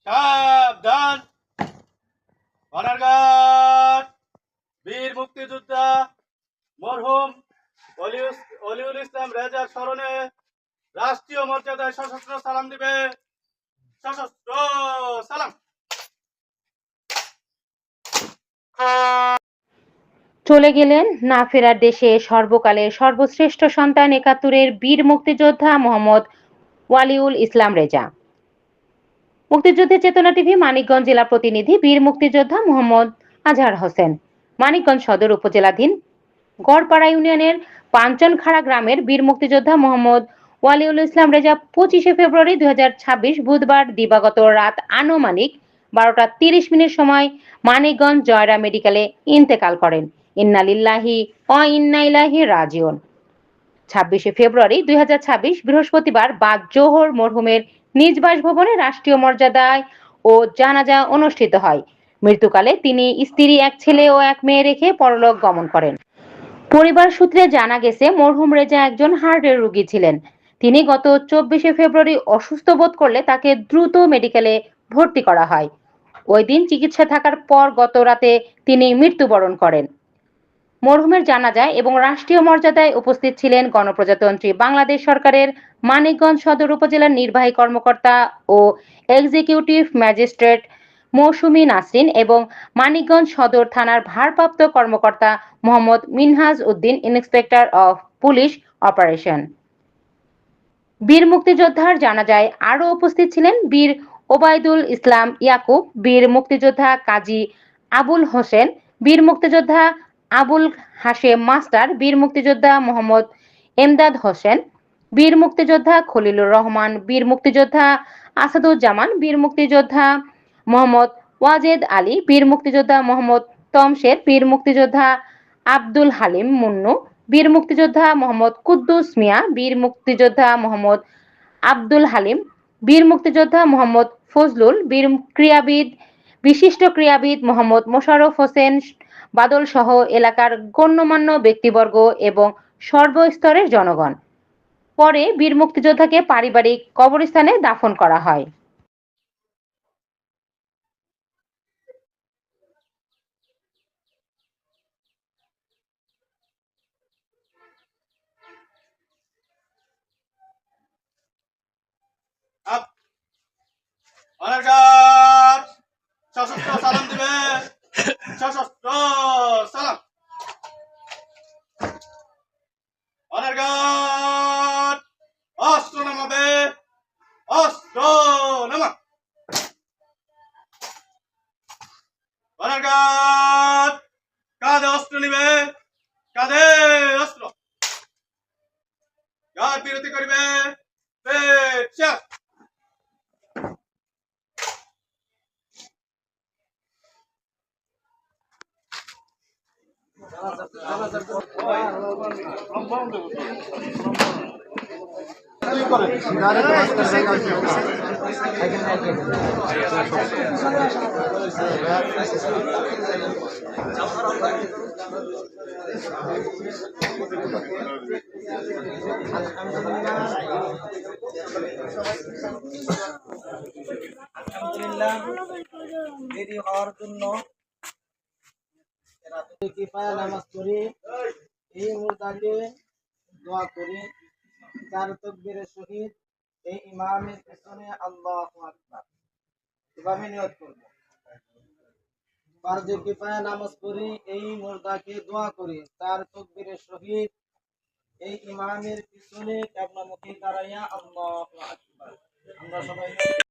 সাবধান। বানারঘাট বীর মুক্তিযোদ্ধা মরহুম অলিউল ইসলাম রেজার স্মরণে রাষ্ট্রীয় মর্যাদায় সশস্ত্র সালাম দিবে। সশস্ত্র সালাম। চলে গেলেন না ফেরার দেশে সর্বকালের সর্বশ্রেষ্ঠ সন্তান ৭১-এর বীর মুক্তিযোদ্ধা মোহাম্মদ ওয়ালিউল ইসলাম রেজা। মুক্তিযুদ্ধের চেতনা টিভি মানিকগঞ্জ জেলা প্রতিনিধি বীর মুক্তিযোদ্ধা মোহাম্মদ আজহার হোসেন। মানিকগঞ্জ সদর উপজেলাধীন গড়পাড়া ইউনিয়নের পাঞ্চনখাড়া গ্রামের বীর মুক্তিযোদ্ধা মোহাম্মদ ওয়ালিউল ইসলাম রেজা ২৫শে ফেব্রুয়ারি ২০২৬ বুধবার দিবাগত রাত আনুমানিক ১২টা ৩০ সময় মানিকগঞ্জ জয়রা মেডিকেলে ইন্তেকাল করেন। ইন্না লিল্লাহি ওয়া ইন্না ইলাইহি রাজিউন। ২৬শে ফেব্রুয়ারি ২০২৬ বৃহস্পতিবার বাদ জোহর মরহুমের নিজ বাসভবনে রাষ্ট্রীয় মর্যাদায় ও জানাজা অনুষ্ঠিত হয়। মৃত্যুকালে তিনি স্ত্রী, এক ছেলে ও এক মেয়ে রেখে পরলোক গমন করেন। পরিবার সূত্রে জানা গেছে, মরহুম রেজা একজন হার্টের রোগী ছিলেন। তিনি গত ২৪শে ফেব্রুয়ারি অসুস্থ বোধ করলে তাকে দ্রুত মেডিকেলে ভর্তি করা হয়। ওই দিন চিকিৎসা থাকার পর গত রাতে তিনি মৃত্যুবরণ করেন। মরহুমের জানাজায় এবং রাষ্ট্রীয় মর্যাদায় উপস্থিত ছিলেন গণপ্রজাতন্ত্রী বাংলাদেশ সরকারের মানিকগঞ্জ সদর উপজেলার নির্বাহী কর্মকর্তা ও এক্সিকিউটিভ ম্যাজিস্ট্রেট মৌসুমী নাসরিন এবং মানিকগঞ্জ সদর থানার ভারপ্রাপ্ত কর্মকর্তা Mohammad Minhaj Uddin, inspector of police operation. বীর মুক্তিযোদ্ধার জানাজায় আরও উপস্থিত ছিলেন বীর ওবায়দুল ইসলাম ইয়াকুব, বীর মুক্তিযোদ্ধা কাজী আবুল হোসেন, বীর মুক্তিযোদ্ধা আবুল হাশেম মাস্টার, বীর মুক্তিযোদ্ধা মোহাম্মদ এমদাদ হোসেন, বীর মুক্তিযোদ্ধা খলিলুর রহমান, বীর মুক্তিযোদ্ধা আসাদুজ্জামান, বীর মুক্তিযোদ্ধা মোহাম্মদ ওয়াজেদ আলী, বীর মুক্তিযোদ্ধা মোহাম্মদ তমশের, বীর মুক্তিযোদ্ধা আব্দুল হালিম মুন্নু, বীর মুক্তিযোদ্ধা মোহাম্মদ কুদ্দুস মিয়া, বীর মুক্তিযোদ্ধা মোহাম্মদ আব্দুল হালিম, বীর মুক্তিযোদ্ধা মোহাম্মদ ফজলুল, বিশিষ্ট ক্রীড়াবিদ মোহাম্মদ মোশাররফ হোসেন বাদল সহ এলাকার গণ্যমান্য ব্যক্তিবর্গ এবং সর্বস্তরের জনগণ। পরে বীর মুক্তিযোদ্ধাকে পারিবারিক কবরস্থানে দাফন করা হয়। বানারঘাট সশস্ত্র সালাম দিবে। সশস্ত্র সালাম। বানারঘাট অস্ত্র নামাবে। অস্ত্র নামা। বানারঘাট কাঁধে অস্ত্র নিবে। কাঁধে অস্ত্র। ঘাট বিরতি করিবে। আলহামদুলিল্লাহ, দেরি হওয়ার জন্য কিফায়া নামাজ পড়ি, এই মুর্দাকে দোয়া করি, 4 তাকবীরের সহিত এই ইমামের পেছনে আল্লাহু আকবার এভাবে নিয়ত করব। ফরজে কিফায়া নামাজ পড়ি, এই মুর্দাকে দোয়া করি, 4 তাকবীরের সহিত এই ইমামের পিছনে কিবলামুখী দাঁড়াইয়া আল্লাহু আকবার। আমরা সবাই